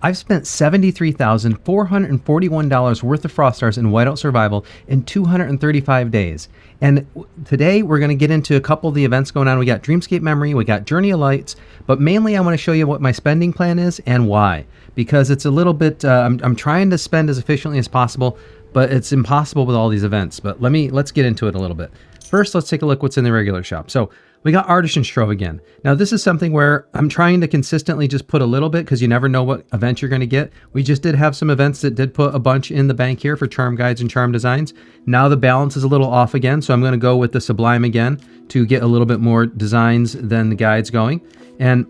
I've spent $73,441 worth of Frost Stars in Whiteout Survival in 235 days. And today we're going to get into a couple of the events going on. We got Dreamscape Memory, we got Journey of Lights, but mainly I want to show you what my spending plan is and why. Because it's a little bit, I'm trying to spend as efficiently as possible, but it's impossible with all these events. But let's get into it a little bit. First, let's take a look what's in the regular shop. So we got Artisan's Trove again. Now this is something where I'm trying to consistently just put a little bit because you never know what event you're going to get. We just did have some events that did put a bunch in the bank here for charm guides and charm designs. Now the balance is a little off again, so I'm going to go with the Sublime again to get a little bit more designs than the guides going. And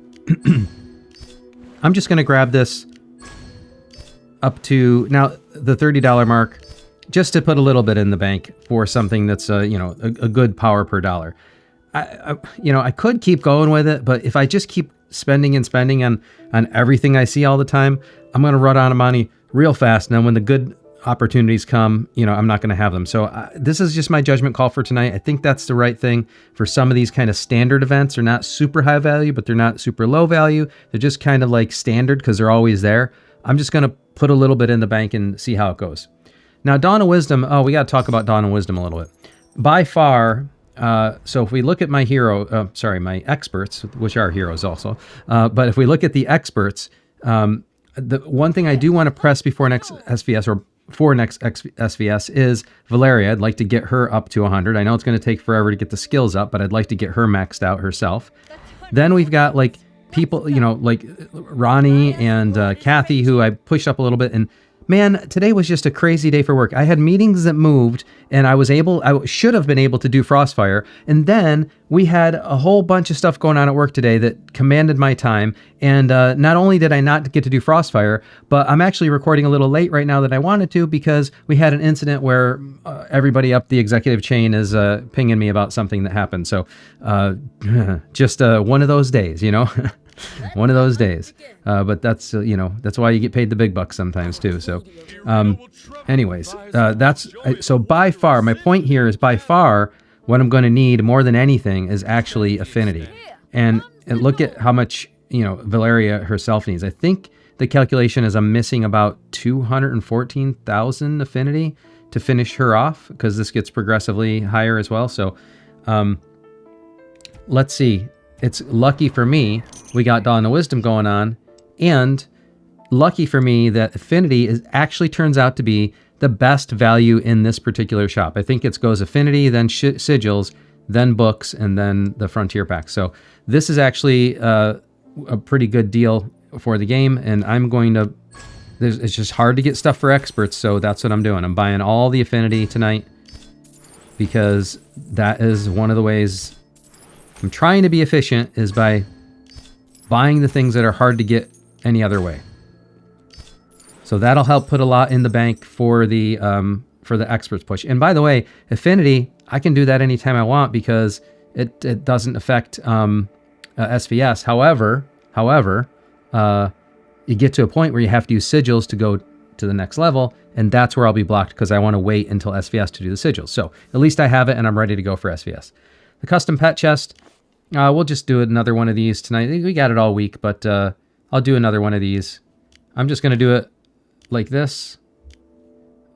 I'm just going to grab this up to now the $30 mark just to put a little bit in the bank for something that's a good power per dollar. I could keep going with it, but if I just keep spending and spending on everything I see all the time, I'm going to run out of money real fast. And then when the good opportunities come, I'm not going to have them. So this is just my judgment call for tonight. I think that's the right thing for some of these kind of standard events. They're not super high value, but they're not super low value. They're just kind of like standard because they're always there. I'm just going to put a little bit in the bank and see how it goes. Now, Dawn of Wisdom. Oh, we got to talk about Dawn of Wisdom a little bit. By far, so if we look at my my experts, which are heroes also, but if we look at the experts, the one thing I do want to press before next SVS or for next SVS is Valeria. I'd like to get her up to 100. I know it's going to take forever to get the skills up, but I'd like to get her maxed out herself. Then we've got like people, like Ronnie and Kathy, who I pushed up a little bit. And man, today was just a crazy day for work. I had meetings that moved, and I should have been able to do Frostfire. And then we had a whole bunch of stuff going on at work today that commanded my time. And not only did I not get to do Frostfire, but I'm actually recording a little late right now that I wanted to because we had an incident where everybody up the executive chain is pinging me about something that happened. So just one of those days, one of those days. But that's, that's why you get paid the big bucks sometimes too. So anyways, so by far, my point here is by far what I'm going to need more than anything is actually affinity. And look at how much, Valeria herself needs. I think the calculation is I'm missing about 214,000 affinity to finish her off because this gets progressively higher as well. So let's see. It's lucky for me we got Dawn of Wisdom going on, and lucky for me that affinity actually turns out to be the best value in this particular shop. I think it goes affinity, then sigils, then books, and then the frontier pack. So this is actually a pretty good deal for the game, and I'm going to... It's just hard to get stuff for experts, so that's what I'm doing. I'm buying all the affinity tonight because that is one of the ways I'm trying to be efficient is by buying the things that are hard to get any other way. So that'll help put a lot in the bank for the experts push. And by the way, affinity, I can do that anytime I want because it doesn't affect SVS. However, you get to a point where you have to use sigils to go to the next level, and that's where I'll be blocked because I want to wait until SVS to do the sigils. So at least I have it and I'm ready to go for SVS. The custom pet chest, we'll just do another one of these tonight. We got it all week, but I'll do another one of these. I'm just going to do it like this.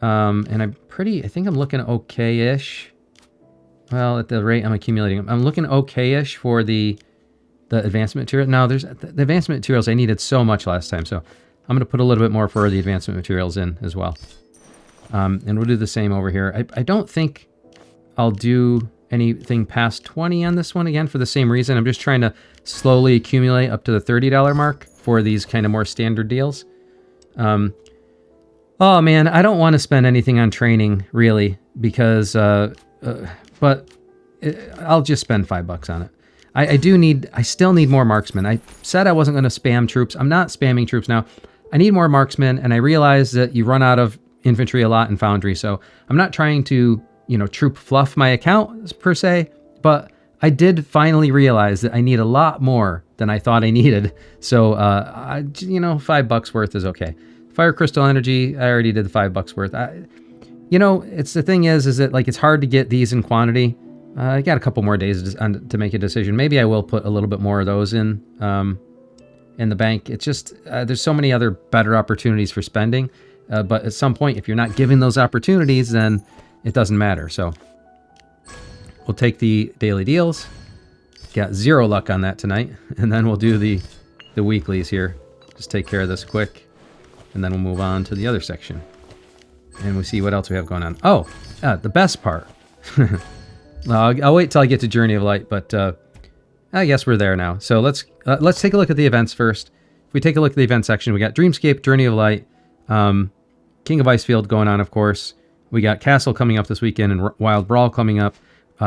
And I think I'm looking okay-ish. Well, at the rate I'm accumulating, I'm looking okay-ish for the advancement material. Now, the advancement materials I needed so much last time, so I'm going to put a little bit more for the advancement materials in as well. And we'll do the same over here. I don't think I'll do anything past 20 on this one again for the same reason. I'm just trying to slowly accumulate up to the $30 mark for these kind of more standard deals. Oh man, I don't want to spend anything on training really because, but I'll just spend $5 on it. I still need more marksmen. I said I wasn't going to spam troops. I'm not spamming troops now. I need more marksmen, and I realize that you run out of infantry a lot in Foundry, so I'm not trying to troop fluff my account per se, but I did finally realize that I need a lot more than I thought I needed. So, $5 worth is okay. Fire Crystal Energy, I already did the $5 worth. It's the thing is that like, it's hard to get these in quantity. I got a couple more days to make a decision. Maybe I will put a little bit more of those in. in the bank. It's just there's so many other better opportunities for spending. But at some point, if you're not given those opportunities, then it doesn't matter. So we'll take the daily deals. Got 0 luck on that tonight. And then we'll do the weeklies here. Just take care of this quick. And then we'll move on to the other section. And we'll see what else we have going on. Oh, the best part. I'll wait till I get to Journey of Light, but I guess we're there now. So let's take a look at the events first. If we take a look at the event section, we got Dreamscape, Journey of Light, King of Icefield going on, of course. We got Castle coming up this weekend and Wild Brawl coming up.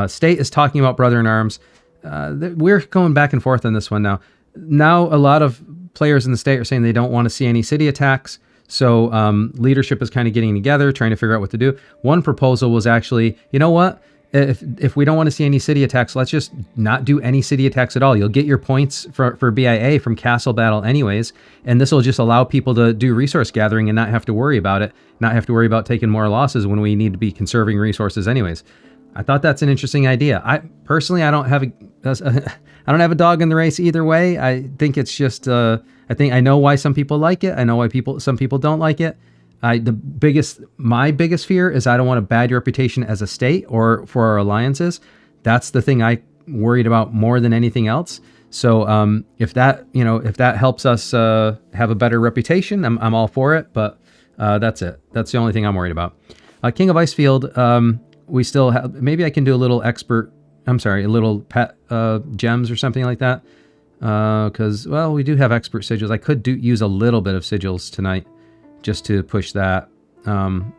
State is talking about Brother in Arms. We're going back and forth on this one now. Now a lot of players in the state are saying they don't want to see any city attacks. So leadership is kind of getting together, trying to figure out what to do. One proposal was actually, you know what? If we don't want to see any city attacks, let's just not do any city attacks at all. You'll get your points for BIA from Castle Battle anyways, and this will just allow people to do resource gathering and not have to worry about it, not have to worry about taking more losses when we need to be conserving resources anyways. I thought that's an interesting idea. I don't have a dog in the race either way. I think it's just I know why some people like it. I know why some people don't like it. My biggest fear is I don't want a bad reputation as a state or for our alliances. That's the thing I worried about more than anything else. So if that helps us have a better reputation, I'm all for it. But that's it. That's the only thing I'm worried about. King of Icefield. We still have, maybe I can do a little pet gems or something like that. Because, well, we do have expert sigils. I could use a little bit of sigils tonight just to push that. That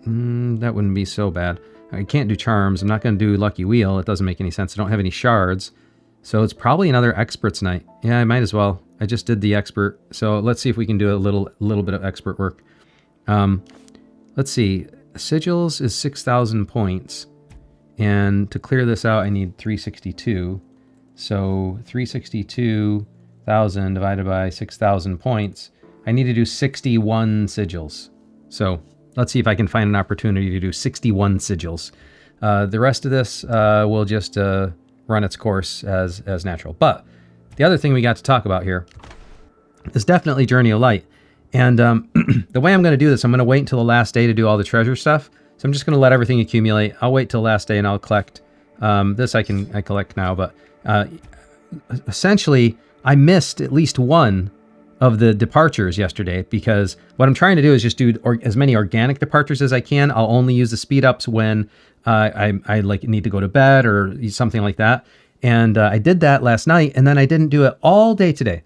wouldn't be so bad. I can't do charms. I'm not going to do Lucky Wheel. It doesn't make any sense. I don't have any shards. So it's probably another experts night. Yeah, I might as well. I just did the expert. So let's see if we can do a little bit of expert work. Let's see. Sigils is 6,000 points. And to clear this out, I need 362. So 362,000 divided by 6,000 points. I need to do 61 sigils. So let's see if I can find an opportunity to do 61 sigils. The rest of this will just run its course as natural. But the other thing we got to talk about here is definitely Journey of Light. And the way I'm going to do this, I'm going to wait until the last day to do all the treasure stuff. So I'm just going to let everything accumulate. I'll wait till the last day and I'll collect. This I collect now, but essentially I missed at least one of the departures yesterday because what I'm trying to do is just do as many organic departures as I can. I'll only use the speed ups when I like need to go to bed or something like that. And I did that last night, and then I didn't do it all day today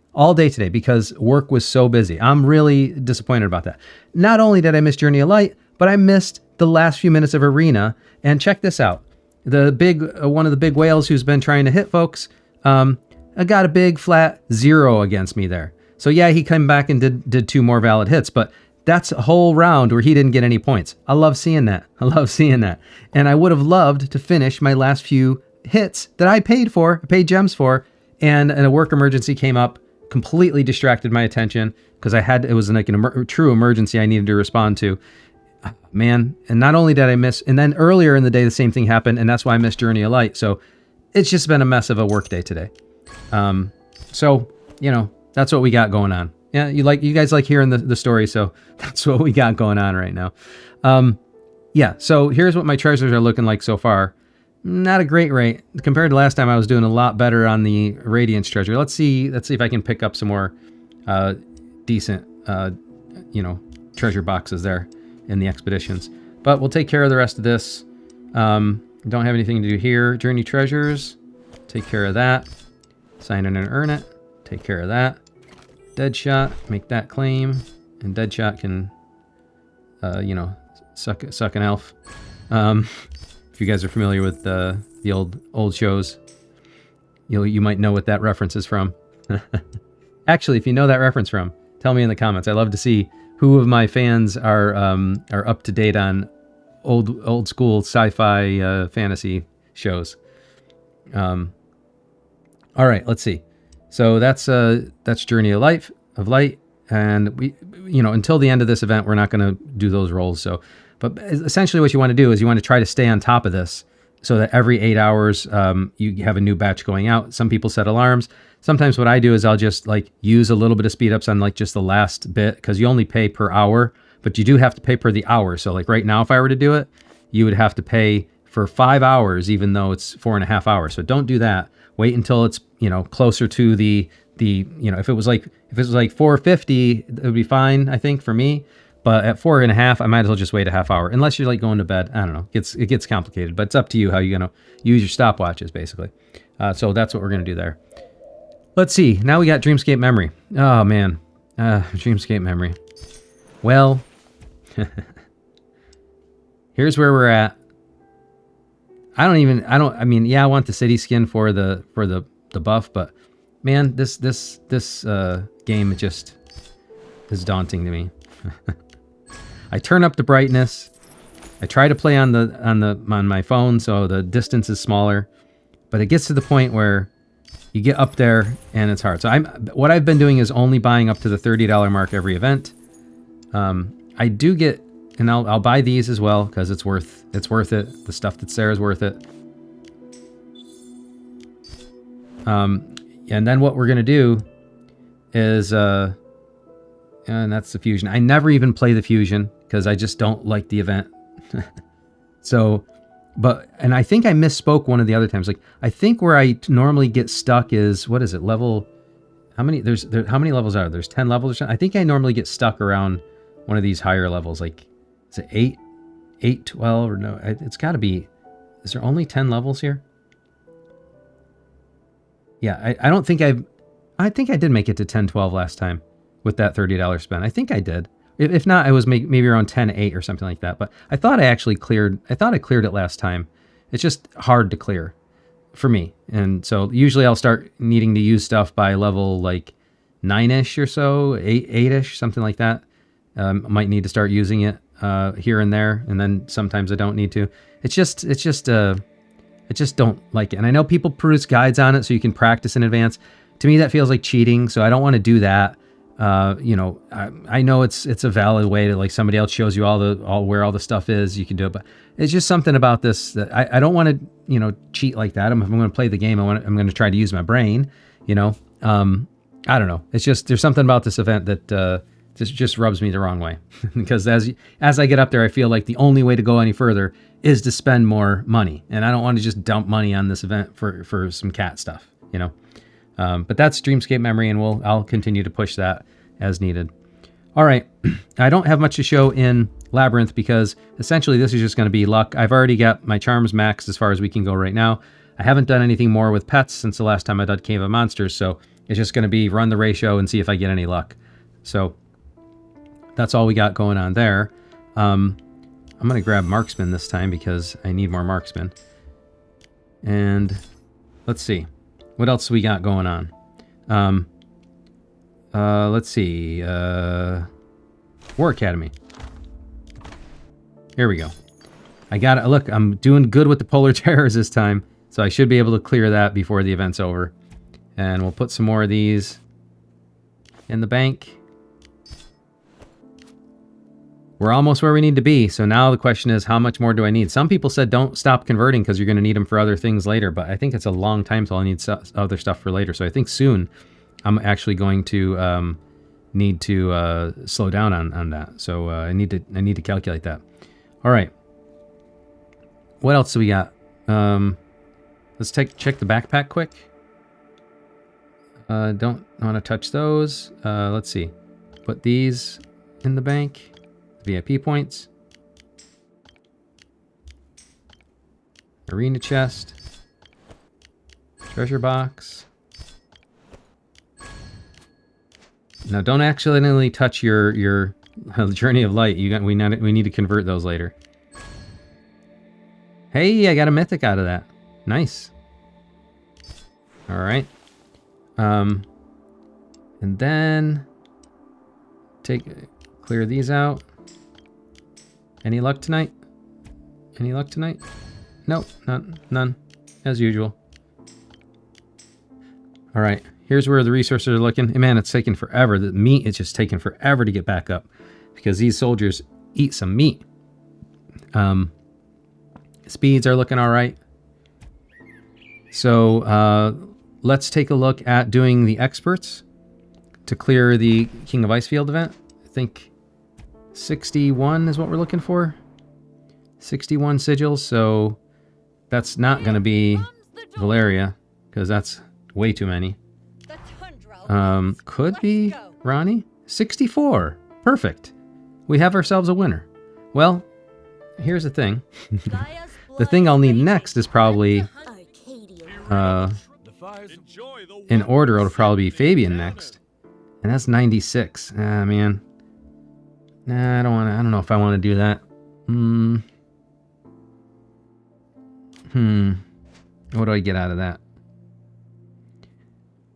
because work was so busy. I'm really disappointed about that. Not only did I miss Journey of Light, but I missed the last few minutes of Arena. And check this out. One of the big whales who's been trying to hit folks, I got a big flat 0 against me there. So yeah, he came back and did 2 more valid hits, but that's a whole round where he didn't get any points. I love seeing that. And I would have loved to finish my last few hits that I paid gems for, and a work emergency came up, completely distracted my attention because it was like a true emergency I needed to respond to. Man, and not only did I miss, and then earlier in the day the same thing happened, and that's why I missed Journey of Light. So it's just been a mess of a work day today. So that's what we got going on. Yeah, you guys like hearing the story, so that's what we got going on right now. Yeah, so here's what my treasures are looking like so far. Not a great rate compared to last time. I was doing a lot better on the Radiance treasure. Let's see if I can pick up some more decent treasure boxes there in the expeditions. But we'll take care of the rest of this. Don't have anything to do here. Journey treasures, take care of that. Sign in and earn it, take care of that. Deadshot, make that claim, and Deadshot can suck an elf. If you guys are familiar with the old shows, you might know what that reference is from. Actually, if you know that reference from, tell me in the comments. I love to see who of my fans are up to date on old school sci-fi fantasy shows. All right, let's see. So that's Journey of Light, and we until the end of this event we're not going to do those rolls. But essentially what you want to do is you want to try to stay on top of this so that every 8 hours you have a new batch going out. Some people set alarms. sometimes what I do is I'll just like use a little bit of speed ups on like just the last bit, because you only pay per hour, but you do have to pay per the hour. So like right now, if I were to do it, you would have to pay for 5 hours, even though it's 4.5 hours. So don't do that. Wait until it's, you know, closer to the, you know, if it was like 450, it would be fine, I think, for me. But at 4.5, I might as well just wait a half hour, unless you're like going to bed. I don't know. It gets complicated, but it's up to you how you're going to use your stopwatches, basically. So that's what we're going to do there. Let's see. Now we got Dreamscape Memory. Oh, man. Dreamscape Memory. Well, here's where we're at. I mean, yeah, I want the city skin for the buff, but man, this game just is daunting to me. I turn up the brightness. I try to play on my phone, so the distance is smaller, but it gets to the point where you get up there and it's hard. So what I've been doing is only buying up to the $30 mark every event. I do get, and I'll buy these as well because it's worth it. The stuff that's there is worth it. And then what we're gonna do is, and that's the fusion. I never even play the fusion because I just don't like the event. So, and I think I misspoke one of the other times. Like, I think where I normally get stuck is, what is it, level, how many levels are there? There's 10 levels or something. I think I normally get stuck around one of these higher levels. Like, is it 8, 12, or no? It's got to be, is there only 10 levels here? Yeah, I don't think I think I did make it to 10, 12 last time with that $30 spend. I think I did. If not, I was maybe around 10-8 or something like that. But I thought I cleared it last time. It's just hard to clear for me. And so usually I'll start needing to use stuff by level like 9-ish or so, 8-ish, something like that. Might need to start using it here and there. And then sometimes I don't need to. I just don't like it. And I know people produce guides on it so you can practice in advance. To me, that feels like cheating. So I don't want to do that. You know, I know it's a valid way to, like, somebody else shows you where all the stuff is, you can do it, but it's just something about this that I don't want to, you know, cheat like that. If I'm going to play the game, I'm going to try to use my brain, you know. I don't know. It's just, there's something about this event that just rubs me the wrong way. Because as I get up there, I feel like the only way to go any further is to spend more money, and I don't want to just dump money on this event for some cat stuff, you know. But that's Dreamscape Memory, and I'll continue to push that as needed. All right, I don't have much to show in Labyrinth because essentially this is just going to be luck. I've already got my charms maxed as far as we can go right now. I haven't done anything more with pets since the last time I did Cave of Monsters, so it's just going to be run the ratio and see if I get any luck. So that's all we got going on there. I'm going to grab Marksman this time because I need more Marksman. And let's see. What else we got going on? Let's see. War Academy. Here we go. I got it. Look, I'm doing good with the Polar Terrors this time, so I should be able to clear that before the event's over. And we'll put some more of these in the bank. We're almost where we need to be, so now the question is, how much more do I need? Some people said don't stop converting because you're going to need them for other things later, but I think it's a long time till I need other stuff for later. So I think soon I'm actually going to need to slow down on that. So I need to calculate that. All right. What else do we got? Let's check the backpack quick. Don't want to touch those. Let's see. Put these in the bank. VIP points. Arena chest. Treasure box. Now don't accidentally touch your Journey of Light. We need to convert those later. Hey, I got a mythic out of that. Nice. All right. And then clear these out. Any luck tonight? Any luck tonight? Nope, none. As usual. All right, here's where the resources are looking. And man, it's taking forever. The meat is just taking forever to get back up because these soldiers eat some meat. Speeds are looking all right. So let's take a look at doing the experts to clear the King of Icefield event. I think 61 is what we're looking for. 61 sigils, so that's not going to be Valeria, because that's way too many. Could be Ronnie. 64. Perfect. We have ourselves a winner. Well, here's the thing. The thing I'll need next is probably, in order, it'll probably be Fabian next. And that's 96. Ah, man. Nah, I don't know if I want to do that. What do I get out of that?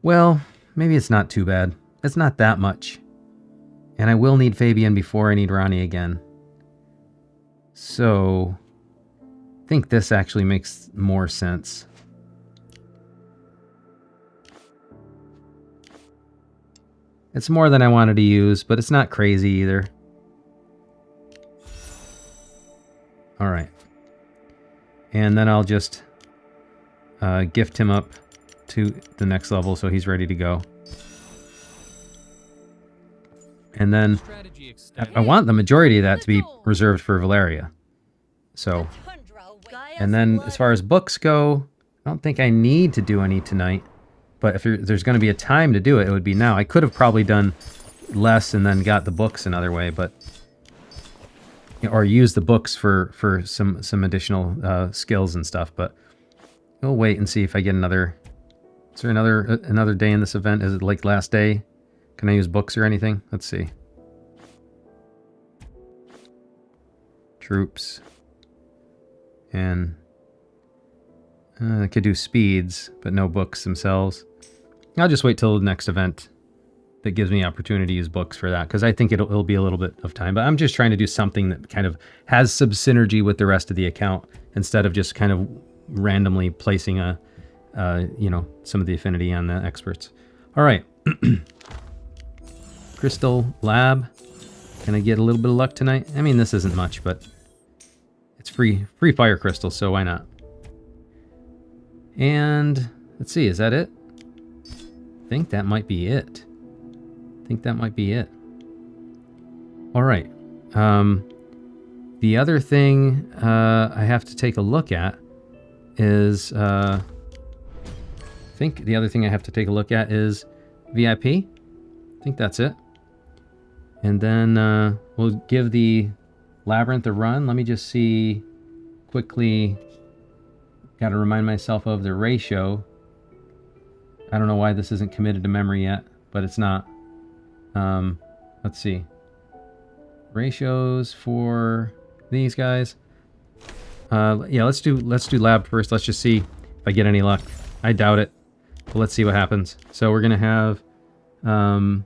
Well, maybe it's not too bad. It's not that much. And I will need Fabian before I need Ronnie again. So, I think this actually makes more sense. It's more than I wanted to use, but it's not crazy either. Alright. And then I'll just gift him up to the next level so he's ready to go. And then I want the majority of that to be reserved for Valeria. So, and then as far as books go, I don't think I need to do any tonight. But if there's going to be a time to do it, it would be now. I could have probably done less and then got the books another way, but or use the books for some additional skills and stuff. But we'll wait and see if I get another. Is there another day in this event? Is it like last day? Can I use books or anything? Let's see. Troops. And I could do speeds, but no books themselves. I'll just wait till the next event that gives me opportunity to use books for that, because I think it'll be a little bit of time. But I'm just trying to do something that kind of has some synergy with the rest of the account, instead of just kind of randomly placing some of the affinity on the experts. All right. Crystal Lab. Can I get a little bit of luck tonight? I mean, this isn't much, but it's free fire crystals, so why not? And let's see, is that it? I think that might be it. All right. The other thing I have to take a look at is VIP. I think that's it. And then we'll give the Labyrinth a run. Let me just see quickly. Got to remind myself of the ratio. I don't know why this isn't committed to memory yet, but it's not. Let's see. Ratios for these guys. Yeah, let's do lab first. Let's just see if I get any luck. I doubt it, but let's see what happens. So we're gonna have charm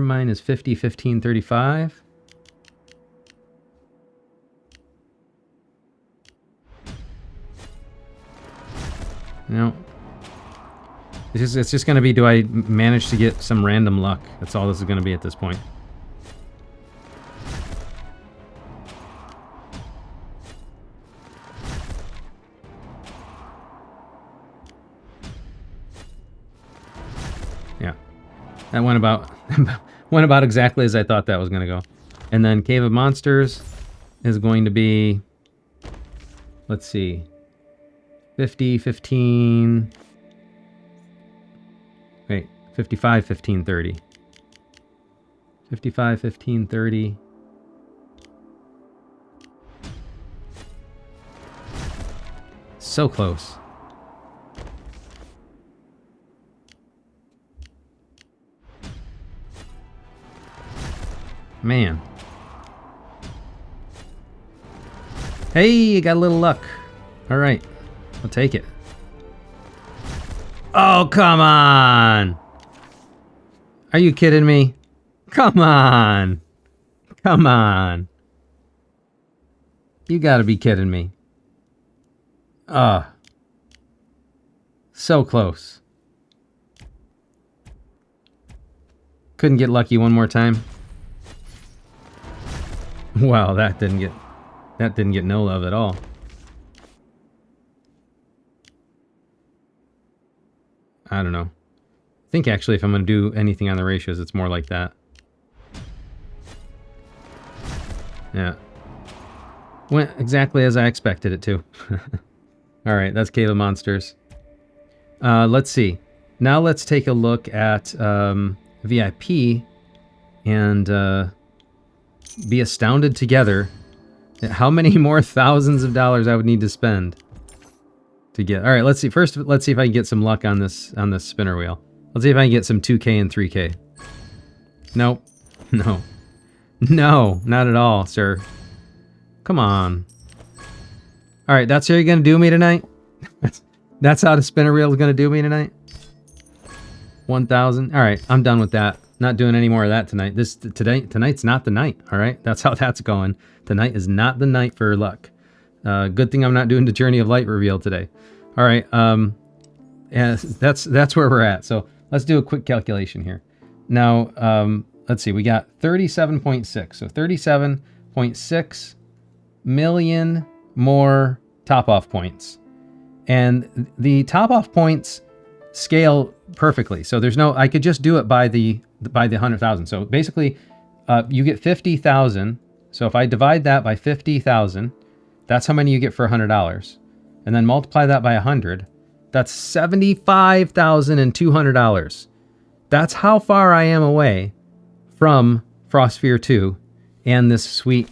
mine is 50, 15, 35. No. It's just going to be, do I manage to get some random luck? That's all this is going to be at this point. Yeah. That went about exactly as I thought that was going to go. And then Cave of Monsters is going to be, let's see, 50, 15... Wait, 55, 15, 30. 55, 15, 30. So close. Man. Hey, you got a little luck. All right, I'll take it. Oh, come on! Are you kidding me? Come on! Come on! You gotta be kidding me. So close. Couldn't get lucky one more time. Wow, that didn't get no love at all. I don't know. I think actually if I'm going to do anything on the ratios, it's more like that. Yeah. Went exactly as I expected it to. Alright, that's Cave of Monsters. Let's see. Now let's take a look at VIP and be astounded together at how many more thousands of dollars I would need to spend to get. Alright, let's see. First, let's see if I can get some luck on this spinner wheel. Let's see if I can get some 2K and 3K. Nope. No. No, not at all, sir. Come on. Alright, that's how you're going to do me tonight? That's how the spinner wheel is going to do me tonight? 1,000? Alright, I'm done with that. Not doing any more of that tonight. Tonight's not the night, alright? That's how that's going. Tonight is not the night for luck. Good thing I'm not doing the Journey of Light reveal today. Alright, yeah, that's where we're at. So let's do a quick calculation here. Now, let's see, we got 37.6. So 37.6 million more top-off points. And the top-off points scale perfectly. So there's no, I could just do it by the 100,000. So basically, you get 50,000. So if I divide that by 50,000, that's how many you get for $100. And then multiply that by 100, that's $75,200. That's how far I am away from Frostsphere 2 and this sweet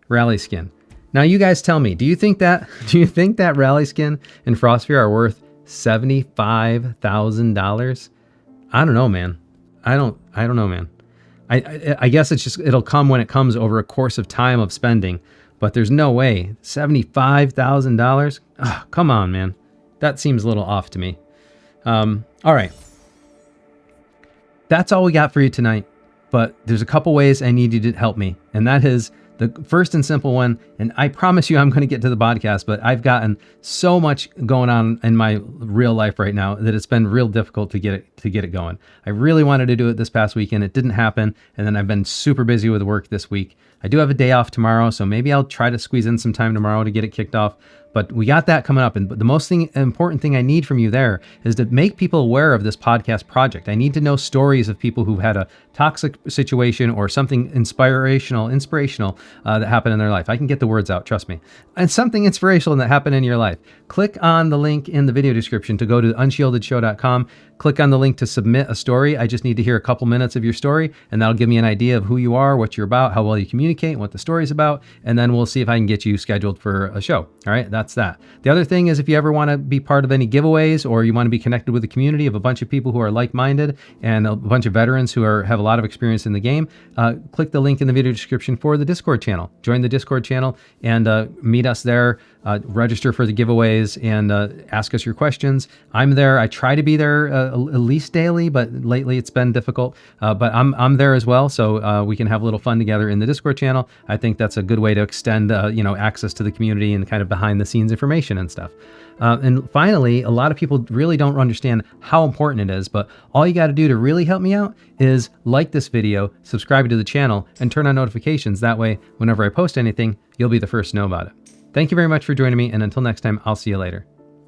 rally skin. Now you guys tell me, do you think that rally skin and Frostsphere are worth $75,000? I don't know, man. I don't know, man. I guess it'll come when it comes over a course of time of spending, but there's no way. $75,000? Oh, come on, man. That seems a little off to me. All right. That's all we got for you tonight, but there's a couple ways I need you to help me, and that is the first and simple one, and I promise you I'm going to get to the podcast, but I've gotten so much going on in my real life right now that it's been real difficult to get it going. I really wanted to do it this past weekend. It didn't happen, and then I've been super busy with work this week. I do have a day off tomorrow, so maybe I'll try to squeeze in some time tomorrow to get it kicked off. But we got that coming up, and the most important thing I need from you there is to make people aware of this podcast project. I need to know stories of people who've had a toxic situation or something inspirational that happened in their life. I can get the words out, trust me. And something inspirational that happened in your life. Click on the link in the video description to go to unshielded.show.com. Click on the link to submit a story. I just need to hear a couple minutes of your story, and that'll give me an idea of who you are, what you're about, how well you communicate, and what the story's about, and then we'll see if I can get you scheduled for a show. All right, that's that. The other thing is, if you ever want to be part of any giveaways, or you want to be connected with a community of a bunch of people who are like-minded and a bunch of veterans who have a lot of experience in the game, click the link in the video description for the Discord channel. Join the Discord channel and meet us there. Register for the giveaways and ask us your questions. I'm there. I try to be there at least daily, but lately it's been difficult. But I'm there as well, so we can have a little fun together in the Discord channel. I think that's a good way to extend access to the community and kind of behind the scenes information and stuff. And finally, a lot of people really don't understand how important it is, but all you got to do to really help me out is like this video, subscribe to the channel, and turn on notifications. That way, whenever I post anything, you'll be the first to know about it. Thank you very much for joining me, and until next time, I'll see you later.